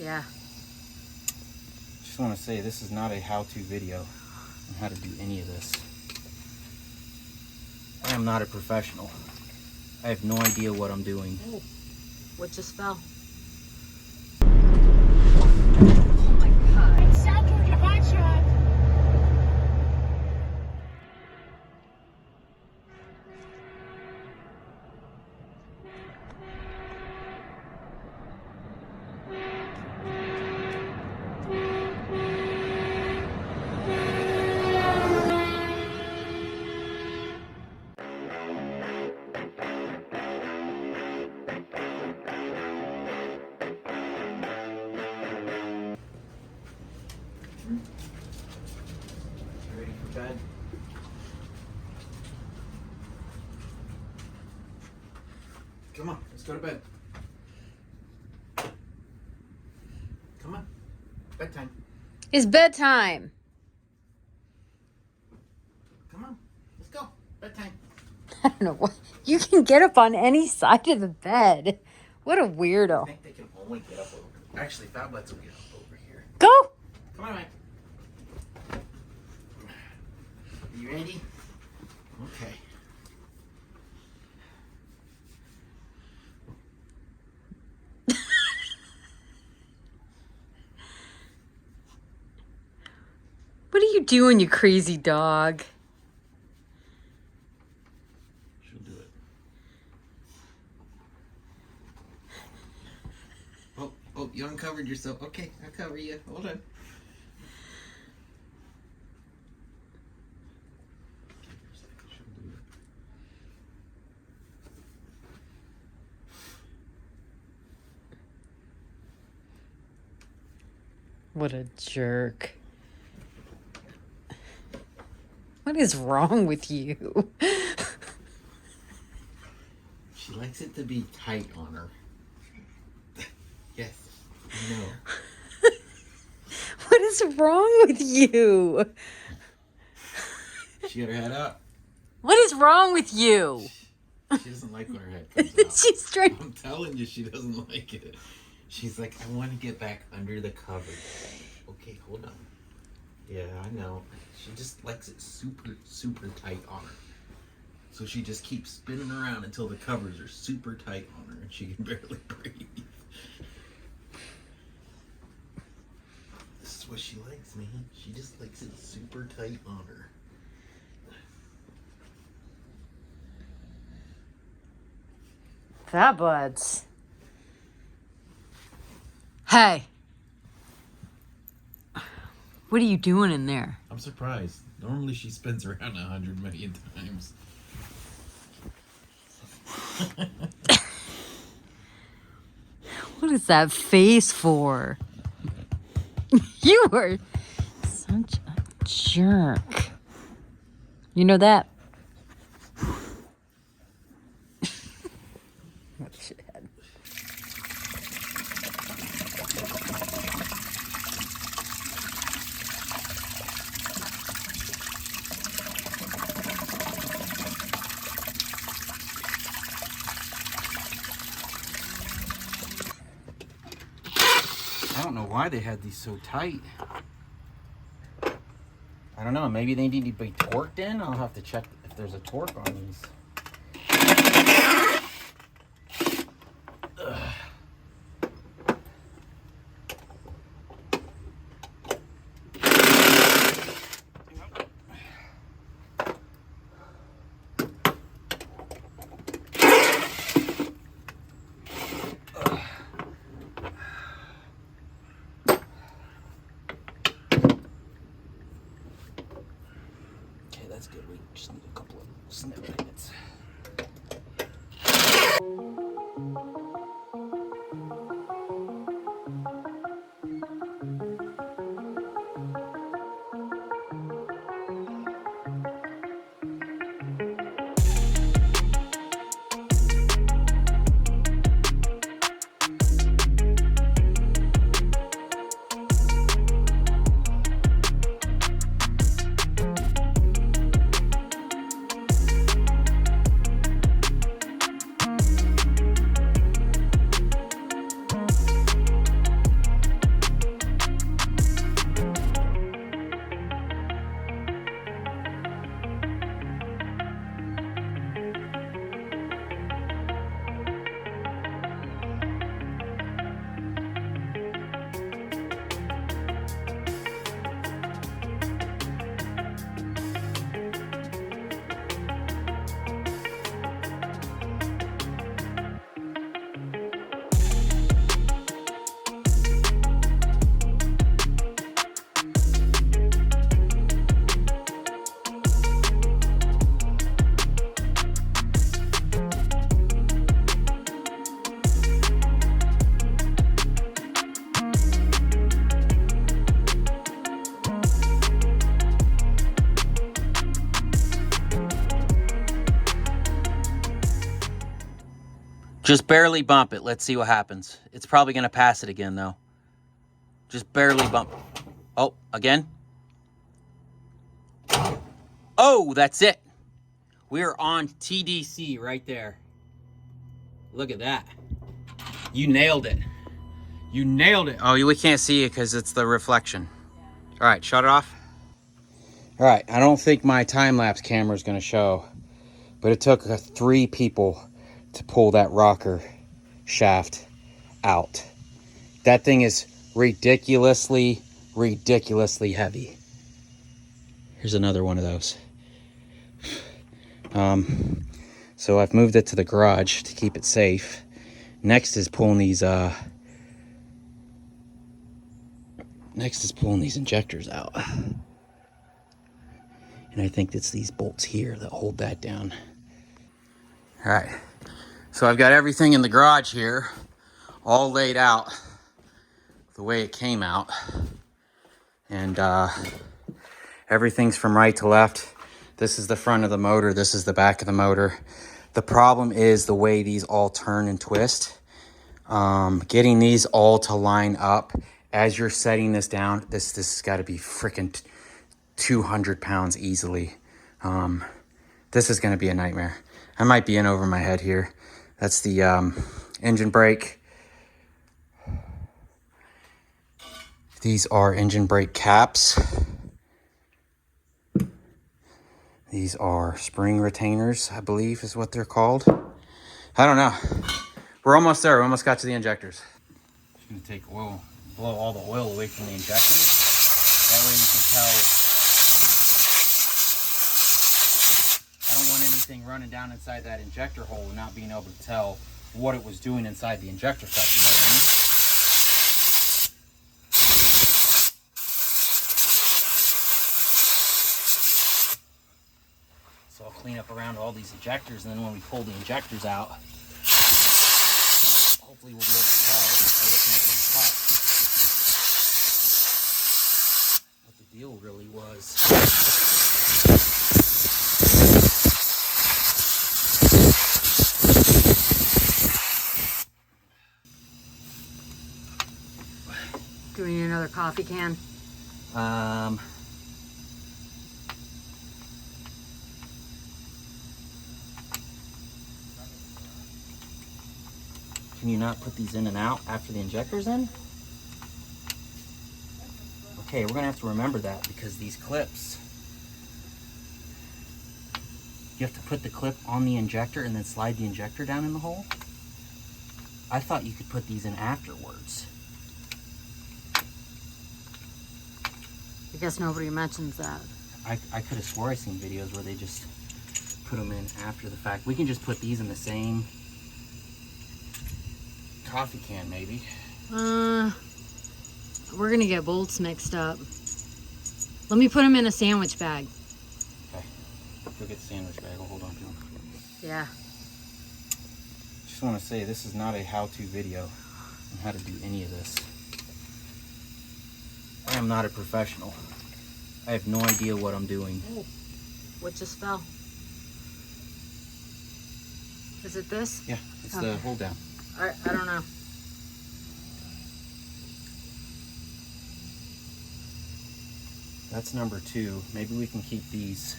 Yeah. Just want to say this is not a how-to video on how to do any of this. I am not a professional. I have no idea what I'm doing. Oh, what just fell? Ready for bed? Come on, let's go to bed. Come on, bedtime. It's bedtime. Come on, let's go, bedtime. I don't know what. You can get up on any side of the bed. What a I weirdo. think they can only get up over. Actually, Fat Butts will get up over here. Go. Come on, Mike. Are you ready? Okay. What are you doing, you crazy dog? She'll do it. Oh, you uncovered yourself. Okay, I'll cover you. Hold on. What a jerk. What is wrong with you? She likes it to be tight on her. Yes, I know. What is wrong with you? She got her head up. What is wrong with you? She doesn't like when her head comes out. She's trying. I'm telling you, she doesn't like it. She's like, I want to get back under the covers. Okay, hold on. Yeah, I know. She just likes it super, super tight on her. So she just keeps spinning around until the covers are super tight on her and she can barely breathe. This is what she likes, man. She just likes it super tight on her. Fat Butts. Hey. What are you doing in there? I'm surprised. Normally she spins around 100 million times. What is that face for? You are such a jerk. You know that? What a shithead. I don't know why they had these so tight. I don't know. Maybe they need to be torqued in. I'll have to check if there's a torque on these. Ugh. That's good. We just need a couple of snip packets. Just barely bump it. Let's see what happens. It's probably going to pass it again, though. Just barely bump. Oh, again. Oh, that's it. We're on TDC right there. Look at that. You nailed it. You nailed it. Oh, we can't see it because it's the reflection. All right, shut it off. All right, I don't think my time-lapse camera is going to show, but it took 3 people to pull that rocker shaft out. That thing is ridiculously heavy. Here's another one of those. So I've moved it to the garage to keep it safe. Next is pulling these injectors out. And I think it's these bolts here that hold that down. All right, so I've got everything in the garage here, all laid out the way it came out. And everything's from right to left. This is the front of the motor, this is the back of the motor. The problem is the way these all turn and twist. Getting these all to line up as you're setting this down, this has got to be freaking 200 pounds easily. This is going to be a nightmare. I might be in over my head here. That's the engine brake. These are engine brake caps. These are spring retainers, I believe is what they're called. I don't know. We're almost there. We almost got to the injectors. Just going to take oil, blow all the oil away from the injectors. That way you can tell. I don't want anything running down inside that injector hole and not being able to tell what it was doing inside the injector cup. You know what I mean? So I'll clean up around all these injectors, and then when we pull the injectors out, hopefully we'll be able to tell by looking at the cup what the deal really was. Do we need another coffee can? Can you not put these in and out after the injector's in? Okay, we're gonna have to remember that because these clips, you have to put the clip on the injector and then slide the injector down in the hole. I thought you could put these in afterwards. I guess nobody mentions that. I could have swore I seen videos where they just put them in after the fact. We can just put these in the same coffee can, maybe. We're gonna get bolts mixed up. Let me put them in a sandwich bag. Okay. Go get the sandwich bag. I'll hold on to them. Yeah. Just want to say this is not a how-to video on how to do any of this. I am not a professional. I have no idea what I'm doing. Oh, what just fell? Is it this? Yeah, it's okay. the hold down. I don't know. That's number 2. Maybe we can keep these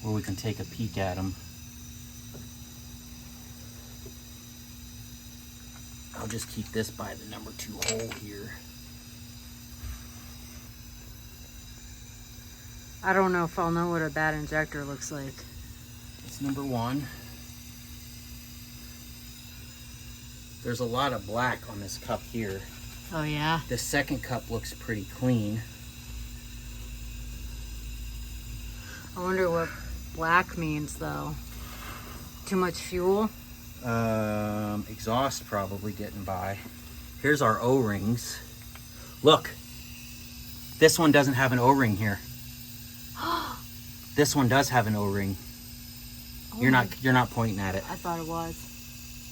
where we can take a peek at them. I'll just keep this by the number 2 hole here. I don't know if I'll know what a bad injector looks like. It's number 1. There's a lot of black on this cup here. Oh yeah? The second cup looks pretty clean. I wonder what black means though. Too much fuel? Exhaust probably getting by. Here's our O-rings. Look, this one doesn't have an O-ring here. This one does have an O-ring. Oh You're not pointing at it. I thought it was.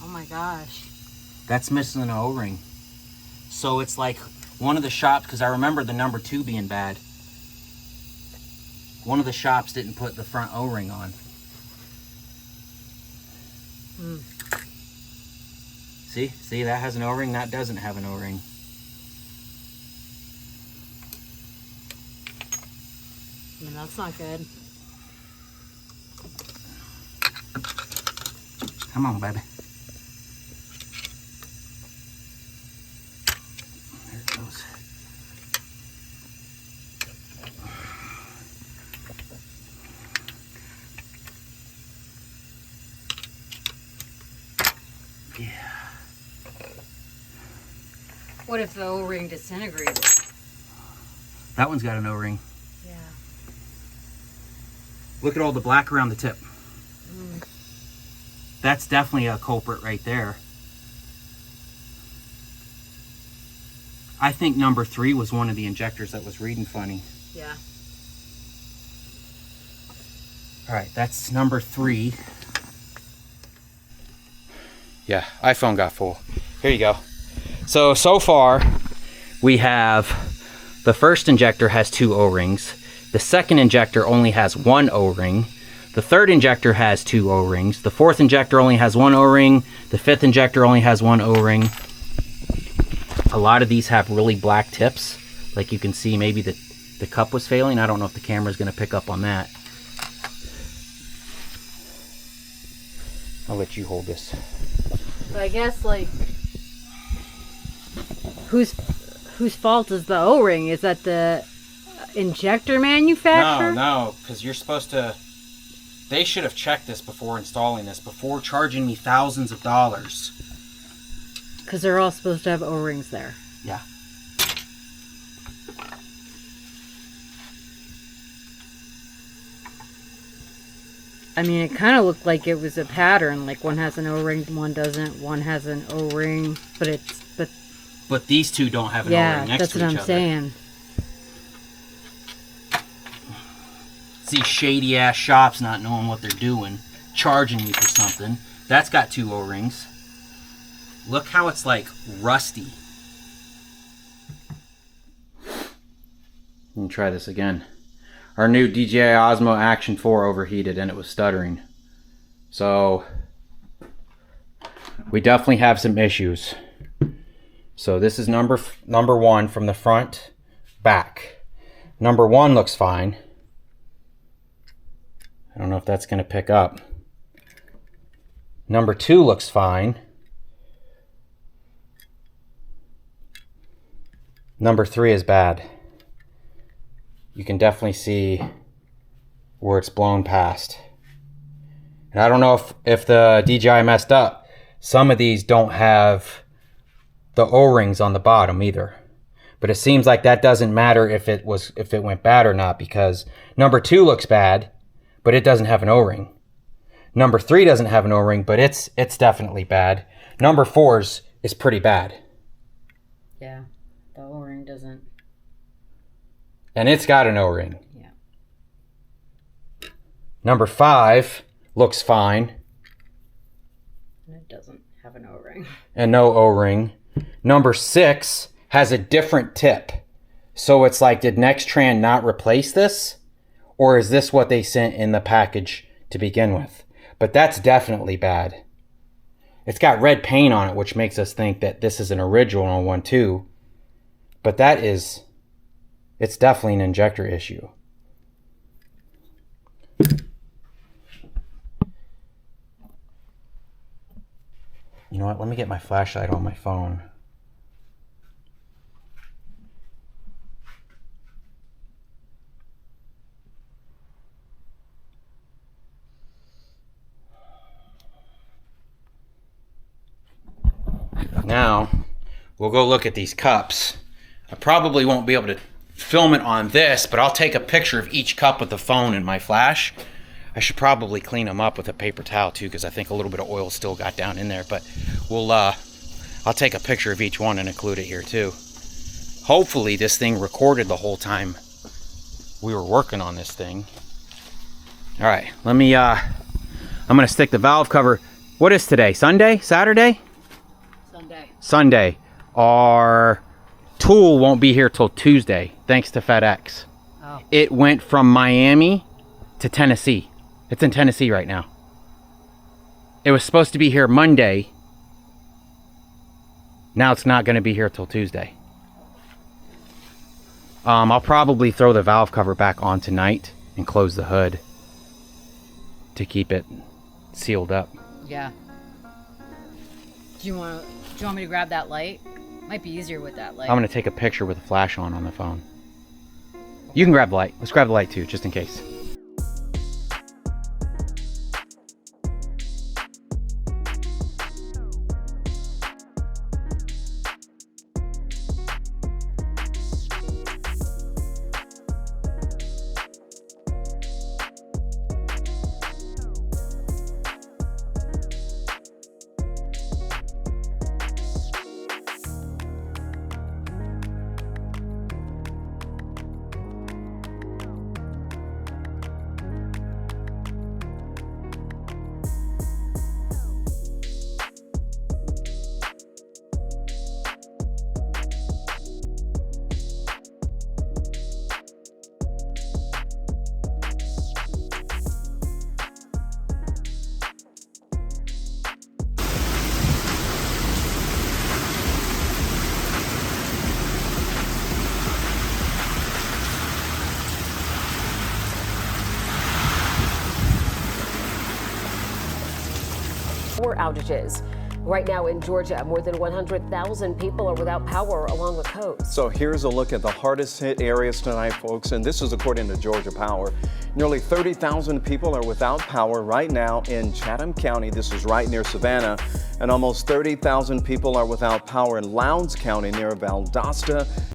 Oh my gosh. That's missing an O-ring. So it's like one of the shops, because I remember the number 2 being bad. One of the shops didn't put the front O-ring on. See, that has an O-ring, that doesn't have an O-ring. I mean, that's not good. Come on, baby. There it goes. Yeah. What if the O-ring disintegrated? That one's got an O-ring. Yeah. Look at all the black around the tip. That's definitely a culprit right there. I think number 3 was one of the injectors that was reading funny. Yeah. All right, that's number 3. Yeah, iPhone got full. Here you go. So far, we have the first injector has 2 O-rings. The second injector only has 1 O-ring. The third injector has 2 O-rings. The fourth injector only has 1 O-ring. The fifth injector only has 1 O-ring. A lot of these have really black tips. Like you can see, maybe the cup was failing. I don't know if the camera's going to pick up on that. I'll let you hold this. But I guess, like, whose fault is the O-ring? Is that the injector manufacturer? No, because you're supposed to... They should have checked this before installing this, before charging me thousands of dollars. Because they're all supposed to have O-rings there. Yeah. I mean, it kind of looked like it was a pattern. Like one has an O-ring, one doesn't. One has an O-ring, But these two don't have an yeah, O-ring next that's to what each I'm other. saying. It's these shady ass shops not knowing what they're doing, charging me for something. That's got 2 O-rings. Look how it's like rusty. Let me try this again. Our new DJI Osmo Action 4 overheated and it was stuttering. So we definitely have some issues. So this is number 1 from the front, back. Number 1 looks fine. I don't know if that's going to pick up. Number 2 looks fine. Number 3 is bad. You can definitely see where it's blown past. And I don't know if the DJI messed up. Some of these don't have the O-rings on the bottom either. But it seems like that doesn't matter if it went bad or not, because number 2 looks bad, but it doesn't have an O-ring. Number 3 doesn't have an O-ring, but it's definitely bad. Number 4 is pretty bad. Yeah, the O-ring doesn't. And it's got an O-ring. Yeah. Number 5 looks fine. And it doesn't have an O-ring. And no O-ring. Number 6 has a different tip. So it's like, did Nextran not replace this? Or is this what they sent in the package to begin with? But that's definitely bad. It's got red paint on it, which makes us think that this is an original one too. But it's definitely an injector issue. You know what? Let me get my flashlight on my phone. Now, we'll go look at these cups. I probably won't be able to film it on this, but I'll take a picture of each cup with the phone and my flash. I should probably clean them up with a paper towel too, because I think a little bit of oil still got down in there, but I'll take a picture of each one and include it here too. Hopefully this thing recorded the whole time we were working on this thing. All right, let me, I'm gonna stick the valve cover. What is today, Sunday, Saturday? Sunday. Our tool won't be here till Tuesday, thanks to FedEx. Oh. It went from Miami to Tennessee. It's in Tennessee right now. It was supposed to be here Monday, Now it's not going to be here till Tuesday. I'll probably throw the valve cover back on tonight and close the hood to keep it sealed up. Yeah. Do you want me to grab that light? Might be easier with that light. I'm going to take a picture with a flash on the phone. You can grab the light. Let's grab the light too, just in case. Power outages. Right now in Georgia, more than 100,000 people are without power along the coast. So here's a look at the hardest hit areas tonight, folks, and this is according to Georgia Power. Nearly 30,000 people are without power right now in Chatham County. This is right near Savannah, and almost 30,000 people are without power in Lowndes County near Valdosta.